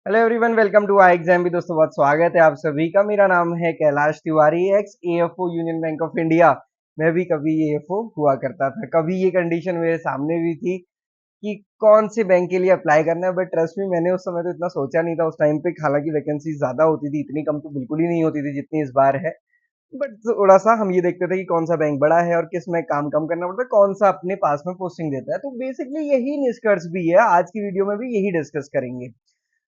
Hello everyone, welcome to I exam भी। दोस्तों बहुत स्वागत है आप सभी का। मेरा नाम है Kailash Tiwari, x AFO union bank of India. मैं भी कभी एएफओ हुआ करता था। कभी ये कंडीशन मेरे सामने भी थी कि कौन से बैंक के लिए अप्लाई करना है, बट ट्रस्ट मी, मैंने उस समय तो इतना सोचा नहीं था उस टाइम पे। हालांकि वैकेंसी ज्यादा होती थी, इतनी कम तो बिल्कुल ही नहीं होती थी जितनी इस बार है। बट थोड़ा सा हम ये देखते थे कि कौन सा बैंक बड़ा है और किस में काम कम करना पड़ता है, कौन सा अपने पास में पोस्टिंग देता है। तो बेसिकली यही निष्कर्ष भी है, आज की वीडियो में भी यही डिस्कस करेंगे।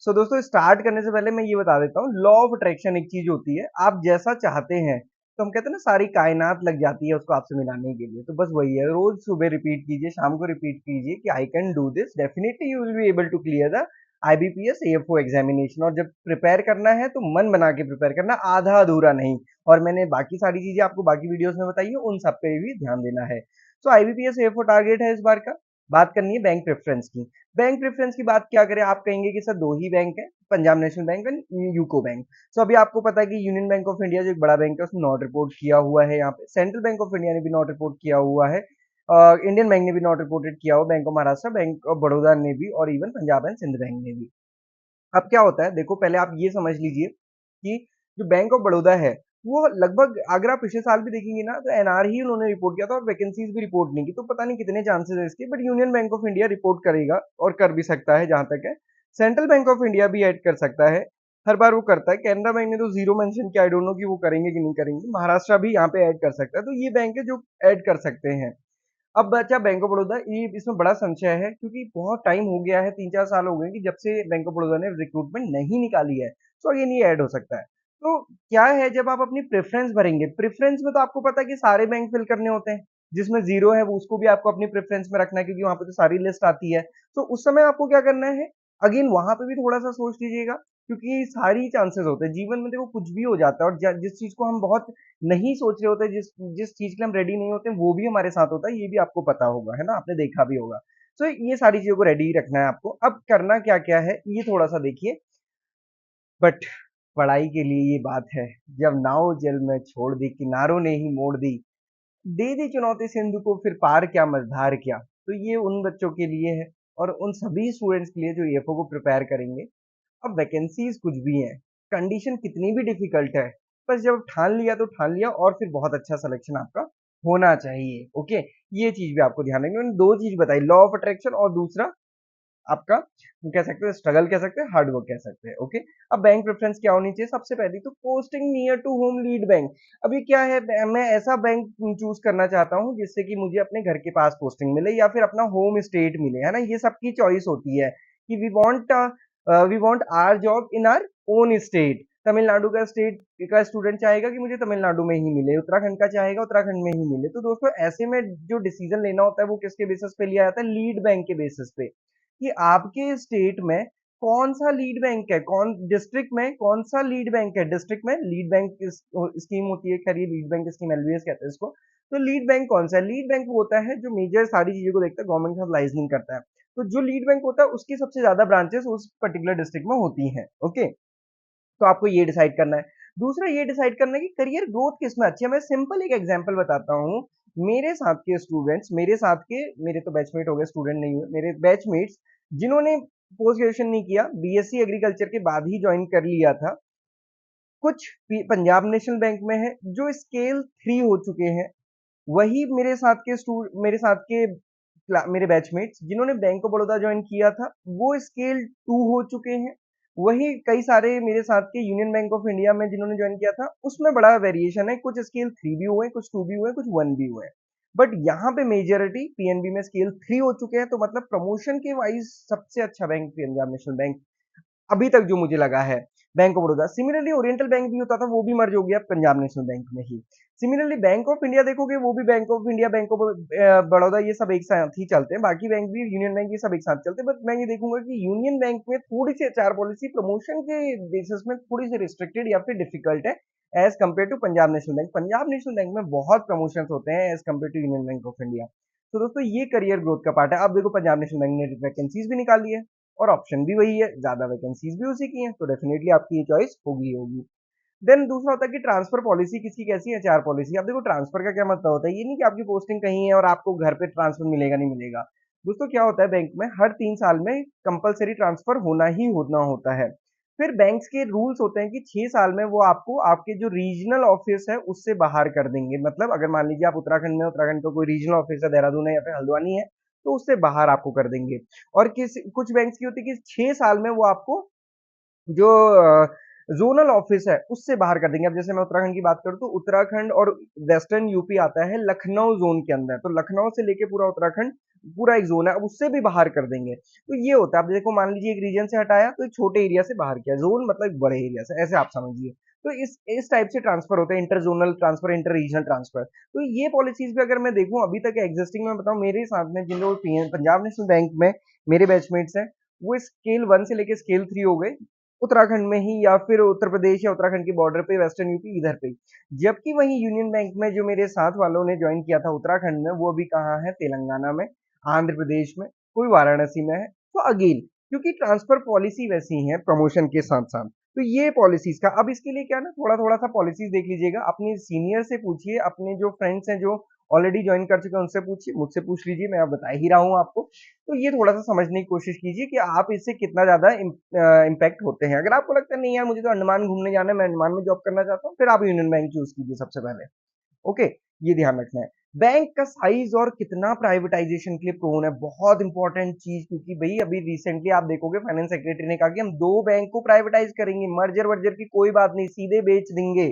दोस्तों, स्टार्ट करने से पहले मैं ये बता देता हूँ, लॉ ऑफ अट्रैक्शन एक चीज होती है। आप जैसा चाहते हैं, तो हम कहते हैं ना, सारी कायनात लग जाती है उसको आपसे मिलाने के लिए। तो बस वही है, रोज सुबह रिपीट कीजिए, शाम को रिपीट कीजिए कि I can do this, definitely you will be able to clear the IBPS AFO examination. और जब प्रिपेयर करना है तो मन बना के प्रिपेयर करना, आधा अधूरा नहीं। और मैंने बाकी सारी चीजें आपको बाकी वीडियोस में बताई है, उन सब पे भी ध्यान देना है। तो आईबीपीएस एएफओ टारगेट है इस बार का। बात करनी है बैंक प्रेफरेंस की। बैंक प्रेफरेंस की बात क्या करें, आप कहेंगे कि सर दो ही बैंक है, Punjab national bank and UCO bank. So अभी आपको पता है कि यूनियन बैंक ऑफ इंडिया जो एक बड़ा बैंक है, उसने नॉट रिपोर्ट किया हुआ है। यहाँ पे सेंट्रल बैंक ऑफ इंडिया ने भी नॉट रिपोर्ट किया हुआ है। इंडियन बैंक ने भी नॉट रिपोर्टेड किया हुआ, bank of Maharashtra, bank of Baroda ने भी, और even Punjab and Sind bank ने भी। अब क्या होता है, देखो पहले आप ये समझ लीजिए कि जो बैंक ऑफ बड़ौदा है, वो लगभग, अगर आप पिछले साल भी देखेंगे ना, तो एनआर ही उन्होंने रिपोर्ट किया था और वैकेंसीज भी रिपोर्ट नहीं की। तो पता नहीं कितने चांसेस है इसके, but union bank of India report करेगा और कर भी सकता है जहां तक है। सेंट्रल बैंक ऑफ इंडिया भी ऐड कर सकता है, हर बार वो करता है। कैनरा बैंक ने तो जीरो मेंशन किया, आई डोंट नो कि वो करेंगे कि नहीं करेंगे। महाराष्ट्र भी यहाँ पे ऐड कर सकता है। तो ये बैंक है जो ऐड कर सकते हैं। अब बचा बैंक ऑफ बड़ौदा। ये इसमें बड़ा संशय है, क्योंकि बहुत टाइम हो गया है, 3-4 साल हो गए कि जब से बैंक ऑफ बड़ौदा ने रिक्रूटमेंट नहीं निकाली है। तो अगेन ये ऐड हो सकता है। तो क्या है, जब आप अपनी प्रेफरेंस भरेंगे, प्रेफरेंस में तो आपको पता है कि सारे बैंक फिल करने होते हैं। जिसमें जीरो है वो, उसको भी आपको अपनी प्रेफरेंस में रखना है, क्योंकि वहां पे तो सारी लिस्ट आती है। तो उस समय आपको क्या करना है, अगेन वहां पे भी थोड़ा सा सोच लीजिएगा, क्योंकि सारी चांसेस होते हैं जीवन में। देखो कुछ भी हो जाता है, और जिस चीज को हम बहुत नहीं सोच रहे होते, जिस जिस चीज के लिए हम रेडी नहीं होते, वो भी हमारे साथ होता है। ये भी आपको पता होगा, है ना, आपने देखा भी होगा। तो ये सारी चीजों को रेडी रखना है आपको। अब करना क्या क्या है, ये थोड़ा सा देखिए। बट पढ़ाई के लिए ये बात है, जब नाव जल में छोड़ दी, किनारों ने ही मोड़ दी, दे दी चुनौती सिंधु को, फिर पार क्या मझधार क्या। तो ये उन बच्चों के लिए है, और उन सभी स्टूडेंट्स के लिए जो ईएफओ को प्रिपेयर करेंगे। अब वैकेंसीज कुछ भी हैं, कंडीशन कितनी भी डिफिकल्ट है, बस जब ठान लिया तो ठान लिया, और फिर बहुत अच्छा सिलेक्शन आपका होना चाहिए। ओके, ये चीज भी आपको ध्यान रखनी है। मैंने दो चीज बताई, लॉ ऑफ अट्रैक्शन और दूसरा आपका, हम कह सकते हैं स्ट्रगल, कह सकते हैं हार्ड वर्क, कह सकते हैं। ओके, अब बैंक प्रेफरेंस क्या होनी चाहिए, सबसे पहली तो posting near to home lead bank. अब ये क्या है, मैं ऐसा बैंक चूज करना चाहता हूँ जिससे कि मुझे अपने घर के पास पोस्टिंग मिले, या फिर अपना होम स्टेट मिले, है ना। ये सबकी चॉइस होती है कि we want our job in our own state. Tamil Nadu का स्टेट का स्टूडेंट चाहेगा कि मुझे तमिलनाडु में ही मिले, उत्तराखंड का चाहेगा उत्तराखंड में ही मिले। तो दोस्तों, ऐसे में जो डिसीजन लेना होता है, वो किसके बेसिस पे लिया जाता है, लीड बैंक के बेसिस पे, कि आपके स्टेट में कौन सा लीड बैंक है, कौन डिस्ट्रिक्ट में कौन सा लीड बैंक है। डिस्ट्रिक्ट में लीड बैंक स्कीम होती है, खैर ये लीड बैंक स्कीम एलबीएस कहते हैं इसको। तो लीड बैंक कौन सा है, लीड बैंक वो होता है जो मेजर सारी चीजों को देखता है, गवर्नमेंट के साथ लाइजनिंग करता है। तो जो लीड बैंक होता है, उसकी सबसे ज्यादा ब्रांचेस उस पर्टिकुलर डिस्ट्रिक्ट में होती हैं। ओके, तो आपको ये डिसाइड करना है। दूसरा ये डिसाइड करना है कि करियर ग्रोथ किसमें अच्छी है। मैं सिंपल एक एग्जांपल बताता हूँ। मेरे साथ के स्टूडेंट्स, मेरे तो बैचमेट हो गए, स्टूडेंट नहीं हुए, मेरे बैचमेट्स जिन्होंने पोस्ट ग्रेजुएशन नहीं किया, बीएससी एग्रीकल्चर के बाद ही ज्वाइन कर लिया था, कुछ पंजाब नेशनल बैंक में है जो स्केल 3 हो चुके हैं। वही मेरे साथ के मेरे बैचमेट्स जिन्होंने बैंक ऑफ बड़ौदा ज्वाइन किया था, वो स्केल 2 हो चुके हैं। वही कई सारे मेरे साथ के यूनियन बैंक ऑफ इंडिया में जिन्होंने ज्वाइन किया था, उसमें बड़ा वेरिएशन है, कुछ स्केल 3 भी हुए, कुछ 2 भी हुए, कुछ 1 भी हुए। बट यहाँ पे मेजोरिटी पीएनबी में स्केल 3 हो चुके हैं। तो मतलब प्रमोशन के वाइज सबसे अच्छा बैंक पंजाब नेशनल बैंक अभी तक जो मुझे लगा है, bank of Baroda. Similarly oriental bank भी होता था, वो भी मर्ज हो गया पंजाब नेशनल बैंक में ही। सिमिलरली बैंक ऑफ इंडिया देखोगे, वो भी bank of India, bank of Baroda, ये सब एक साथ ही चलते हैं। बाकी बैंक भी, यूनियन बैंक, ये सब एक साथ चलते हैं। बट मैं ये देखूंगा कि यूनियन बैंक में थोड़ी सी एचआर पॉलिसी प्रमोशन के बेसिस में थोड़ी सी रिस्ट्रिक्टेड या फिर डिफिकल्ट है, as compare to Punjab national bank. Punjab national bank में बहुत प्रमोशन होते हैं as compare to union bank of India. तो दोस्तों, ये करियर ग्रोथ का पार्ट है। अब देखो, पंजाब नेशनल बैंक ने वैकेंसीज भी निकाली है, और ऑप्शन भी वही है, ज्यादा वैकेंसीज भी उसी की हैं, तो डेफिनेटली आपकी ये चॉइस होगी ही होगी। देन दूसरा होता है कि ट्रांसफर पॉलिसी किसकी कैसी है, एचआर पॉलिसी। अब देखो, ट्रांसफर का क्या मतलब होता है, ये नहीं कि आपकी पोस्टिंग कहीं है और आपको घर पे ट्रांसफर मिलेगा नहीं मिलेगा। दोस्तों क्या होता है बैंक में हर 3 साल में कंपल्सरी ट्रांसफर होना ही होना होता है। फिर बैंक्स के रूल्स होते हैं कि 6 साल में वो आपको आपके जो रीजनल ऑफिस है उससे बाहर कर देंगे। मतलब अगर मान लीजिए आप उत्तराखंड में, उत्तराखंड का कोई रीजनल ऑफिस है, देहरादून है या फिर हल्द्वानी है, तो उससे बाहर आपको कर देंगे। और किस कुछ बैंक्स की होती है कि 6 साल में वो आपको जो ज़ोनल ऑफिस है, उससे बाहर कर देंगे। अब जैसे मैं उत्तराखंड की बात करूँ तो उत्तराखंड और वेस्टर्न यूपी आता है लखनऊ ज़ोन के अंदर, तो लखनऊ से लेके पूरा उत्तराखंड पूरा एक ज़ोन है, अब उससे भी बाहर कर देंगे। तो ये होता है, अब देखो मान लीजिए एक रीजन से हटाया तो एक छोटे एरिया से बाहर किया, ज़ोन मतलब एक बड़े एरिया से, ऐसे आप समझिए। तो इस टाइप से ट्रांसफर होते हैं, inter zonal transfer, inter regional transfer. तो ये पॉलिसीज़ भी अगर मैं देखूँ अभी तक एग्जिस्टिंग में बताऊँ, मेरे साथ में जिन लोग पंजाब नेशनल बैंक में मेरे बैचमेट्स हैं, वो स्केल 1 से लेके स्केल 3 हो गए, उत्तराखंड में ही या फिर उत्तर प्रदेश या उत्तराखंड के बॉर्डर पे, वेस्टर्न यूपी इधर पे। जबकि वहीं यूनियन बैंक में जो मेरे साथ वालों ने ज्वाइन किया था उत्तराखंड में, वो अभी कहाँ है? तेलंगाना में, आंध्र प्रदेश में, कोई वाराणसी में है। तो अगेन क्योंकि ट्रांसफर पॉलिसी वैसी है प्रमोशन के साथ साथ, तो ये पॉलिसीज का अब इसके लिए क्या ना, थोड़ा थोड़ा सा पॉलिसीज देख लीजिएगा, अपने सीनियर से पूछिए, अपने जो फ्रेंड्स हैं जो ऑलरेडी ज्वाइन कर चुके हैं उनसे पूछिए, मुझसे पूछ लीजिए, मैं अब बता ही रहा हूँ आपको। तो ये थोड़ा सा समझने की कोशिश कीजिए कि आप इससे कितना ज्यादा इम्पैक्ट होते हैं। अगर आपको लगता है नहीं यार मुझे तो अंडमान घूमने जाना है, मैं अंडमान में जॉब करना चाहता हूँ, फिर आप यूनियन बैंक चूज कीजिए सबसे पहले। ओके, ये ध्यान रखना है। बैंक का साइज और कितना प्राइवेटाइजेशन के लिए प्रोन है, बहुत इंपॉर्टेंट चीज, क्योंकि भाई अभी रिसेंटली आप देखोगे फाइनेंस सेक्रेटरी ने कहा कि हम 2 बैंक को प्राइवेटाइज करेंगे, मर्जर वर्जर की कोई बात नहीं, सीधे बेच देंगे,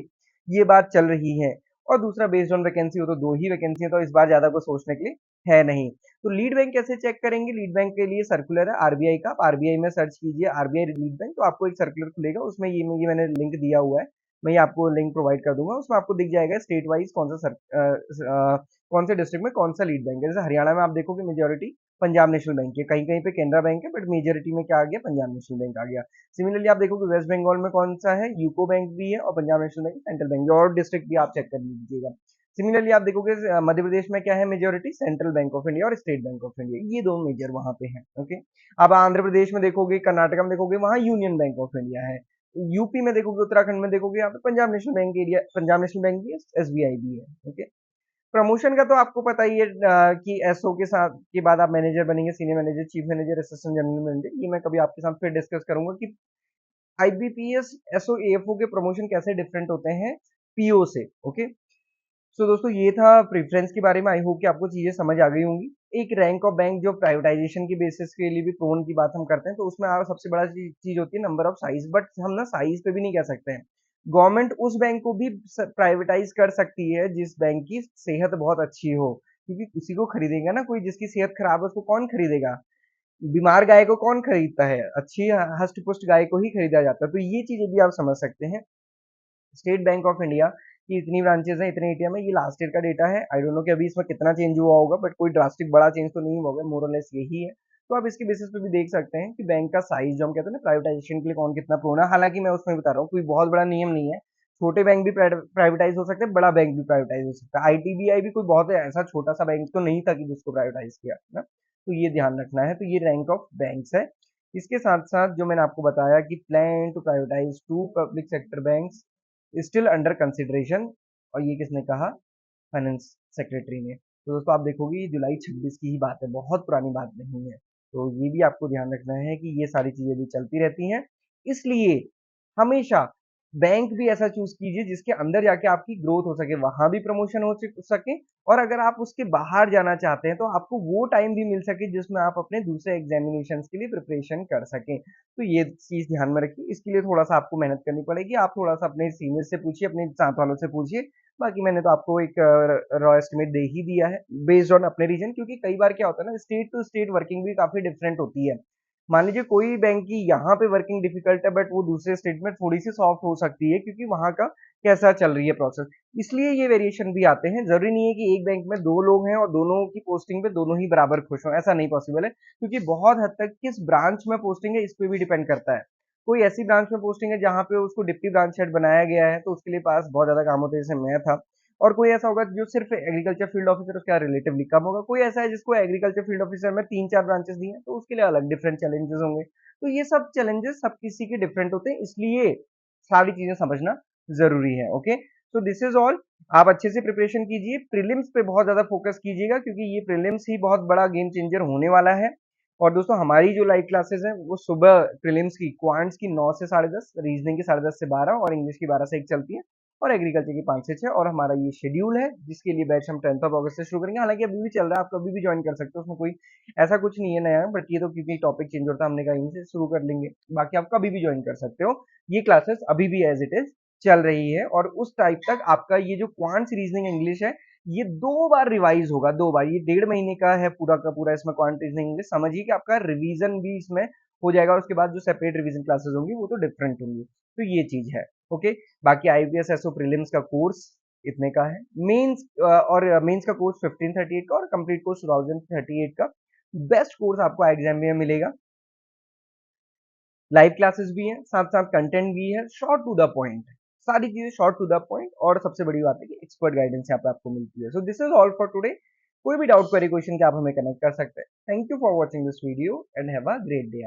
ये बात चल रही है। और दूसरा बेस्ड ऑन वैकेंसी हो, तो 2 ही वैकेंसी है, तो इस बार ज्यादा कुछ सोचने के लिए है नहीं। तो लीड बैंक कैसे चेक करेंगे? लीड बैंक के लिए सर्कुलर है आरबीआई का, आप आरबीआई में सर्च कीजिए आरबीआई लीड बैंक, तो आपको एक सर्कुलर खुलेगा, उसमें ये मैंने लिंक दिया हुआ है, मैं ये आपको लिंक प्रोवाइड कर दूंगा, उसमें आपको दिख जाएगा स्टेट वाइज कौन से डिस्ट्रिक्ट में कौन सा लीड बैंक है। जैसे हरियाणा में आप देखोगे मेजोरिटी पंजाब नेशनल बैंक है, कहीं कहीं पे केनरा बैंक है, बट मेजोरिटी में क्या आ गया? पंजाब नेशनल बैंक आ गया। सिमिलरली आप देखोगे वेस्ट बंगाल में कौन सा है? यूको बैंक भी है और Punjab national bank central bank, और डिस्ट्रिक्ट भी आप चेक कर लीजिएगा। सिमिलरली आप देखोगे मध्य प्रदेश में क्या है majority? Central bank of India और स्टेट बैंक ऑफ इंडिया, ये दो मेजर वहां पे हैं। ओके, अब आंध्र प्रदेश में देखोगे, कर्नाटका में देखोगे, वहां यूनियन बैंक ऑफ इंडिया है। यूपी में देखोगे, उत्तराखंड में देखोगे, यहाँ पे Punjab national bank area, Punjab national bank भी है, एसबीआई भी है। ओके, प्रमोशन का तो आपको पता ही है कि एसओ के साथ के बाद आप मैनेजर बनेंगे, senior manager, chief manager, assistant general manager, ये मैं कभी आपके साथ फिर डिस्कस करूंगा कि आईबीपीएस, एसओ, एएफओ के प्रमोशन कैसे डिफरेंट होते हैं पीओ से। ओके, सो दोस्तों ये था प्रेफरेंस के बारे में, आई होप कि आपको चीजें समझ आ गई होंगी। एक रैंक ऑफ बैंक जो प्राइवेटाइजेशन की बेसिस के लिए भी प्रोन की बात हम करते हैं, तो उसमें सबसे बड़ा चीज होती है नंबर ऑफ साइज, बट हम ना साइज पे भी नहीं कह सकते हैं। गवर्नमेंट उस बैंक को भी प्राइवेटाइज कर सकती है जिस बैंक की सेहत बहुत अच्छी हो, क्योंकि उसी को खरीदेगा ना कोई, जिसकी सेहत खराब है उसको कौन खरीदेगा? बीमार गाय को कौन खरीदता है? अच्छी हष्ट पुष्ट गाय को ही खरीदा जाता है। तो ये चीजें भी आप समझ सकते हैं। स्टेट बैंक ऑफ इंडिया की इतनी ब्रांचेस हैं, इतने एटीएम है, ये लास्ट ईयर का डेटा है, आई डोंट नो कि अभी इसमें कितना चेंज हुआ होगा, बट कोई ड्रास्टिक बड़ा चेंज तो नहीं हुआ होगा, मोर और लेस यही है। तो आप इसके बेसिस पे भी देख सकते हैं कि बैंक का साइज जो हम कहते हैं ना प्राइवेटाइजेशन के लिए कौन कितना प्रोन है। हालांकि मैं उसमें बता रहा हूँ कोई बहुत बड़ा नियम नहीं है, छोटे बैंक भी प्राइवेटाइज हो सकते हैं, बड़ा बैंक भी प्राइवेटाइज हो सकता है। आईटीबीआई भी कोई बहुत ऐसा छोटा सा बैंक तो नहीं था कि जिसको प्राइवेटाइज किया ना, तो ये ध्यान रखना है। तो ये रैंक ऑफ बैंक्स है। इसके साथ साथ जो मैंने आपको बताया कि plan to privatise 2 public sector banks still under consideration, और ये किसने कहा? फाइनेंस सेक्रेटरी ने। तो दोस्तों आप देखोगे ये जुलाई 26 की ही बात है, बहुत पुरानी बात नहीं है। तो ये भी आपको ध्यान रखना है कि ये सारी चीजें भी चलती रहती हैं, इसलिए हमेशा बैंक भी ऐसा चूज कीजिए जिसके अंदर जाके आपकी ग्रोथ हो सके, वहां भी प्रमोशन हो सके, और अगर आप उसके बाहर जाना चाहते हैं तो आपको वो टाइम भी मिल सके जिसमें आप अपने दूसरे एग्जामिनेशंस के लिए प्रिपरेशन कर सकें। तो ये चीज ध्यान में रखिए, इसके लिए थोड़ा सा आपको मेहनत करनी पड़ेगी, आप थोड़ा सा अपने सीनियर से पूछिए, अपने साथ वालों से पूछिए। बाकी मैंने तो आपको एक रॉ एस्टिमेट दे ही दिया है बेस्ड ऑन अपने रीजन, क्योंकि कई बार क्या होता है ना, स्टेट टू स्टेट वर्किंग भी काफी डिफरेंट होती है। मान लीजिए कोई बैंक की यहाँ पे वर्किंग डिफिकल्ट है, बट वो दूसरे स्टेट में थोड़ी सी सॉफ्ट हो सकती है, क्योंकि वहां का कैसा चल रही है प्रोसेस, इसलिए ये वेरिएशन भी आते हैं। जरूरी नहीं है कि एक बैंक में 2 लोग हैं और दोनों की पोस्टिंग पे दोनों ही बराबर खुश हों, ऐसा नहीं पॉसिबल है, क्योंकि बहुत हद तक किस ब्रांच में पोस्टिंग है इस पे भी डिपेंड करता है। कोई ऐसी ब्रांच में पोस्टिंग है जहां पे उसको डिप्टी ब्रांच हेड बनाया गया है, तो उसके लिए पास बहुत ज्यादा काम होते हैं, जैसे मैं था। और कोई ऐसा होगा जो सिर्फ एग्रीकल्चर फील्ड ऑफिसर, उसका रिलेटिवली कम होगा। कोई ऐसा है जिसको एग्रीकल्चर फील्ड ऑफिसर में 3-4 ब्रांचेस दी हैं, तो उसके लिए अलग डिफरेंट चैलेंजेस होंगे। तो ये सब चैलेंजेस सब किसी के डिफरेंट होते हैं, इसलिए सारी चीजें समझना जरूरी है। Okay, so this is all. आप अच्छे से प्रिपरेशन कीजिए, प्रीलिम्स पे बहुत ज़्यादा फोकस कीजिएगा क्योंकि ये प्रीलिम्स ही बहुत बड़ा गेम चेंजर होने वाला है। और दोस्तों हमारी जो लाइव क्लासेस हैं वो सुबह प्रीलिम्स की क्वांट्स की 9 से 10:30, रीजनिंग की 10:30 से 12 और इंग्लिश की 12 से 1 चलती है और एग्रीकल्चर की 5 से 6 और हमारा ये शेड्यूल है जिसके लिए बैच हम 10th ऑफ अगस्त से शुरू करेंगे। हालांकि अभी भी चल रहा है, आप कभी भी ज्वाइन कर सकते हो, उसमें कोई ऐसा कुछ नहीं है नया, बट ये तो क्योंकि टॉपिक चेंज होता है हमने कहा यहीं से शुरू कर लेंगे। बाकी आप कभी भी ज्वाइन कर सकते हो, ये क्लासेस अभी भी एज इट इज चल रही है और उस टाइप तक आपका ये जो क्वांट्स रीजनिंग इंग्लिश है ये 2 बार रिवाइज होगा, 2 बार। ये 1.5 महीने का है पूरा का पूरा, इसमें क्वांट रीजनिंग इंग्लिश समझिए कि आपका रिवीजन भी इसमें हो जाएगा और उसके बाद जो सेपरेट रिवीजन क्लासेस होंगी वो तो डिफरेंट होंगी। तो ये चीज है। ओके, बाकी आईपीएस एसओ प्रीलिम्स का कोर्स इतने का है। मेंस और मेंस का कोर्स 1538 का और कंप्लीट कोर्स 2038 का। बेस्ट कोर्स आपको एग्जाम में मिलेगा। लाइव क्लासेस भी हैं, साथ साथ कंटेंट भी है, शॉर्ट टू द पॉइंट, सारी चीजें शॉर्ट टू द पॉइंट। और सबसे बड़ी बात है कि एक्सपर्ट गाइडेंस यहाँ पे आपको मिलती है। So this is all for today. कोई भी डाउट क्वेरी क्वेश्चन के आप हमें कनेक्ट कर सकते हैं। Thank you for watching this video and have a great day.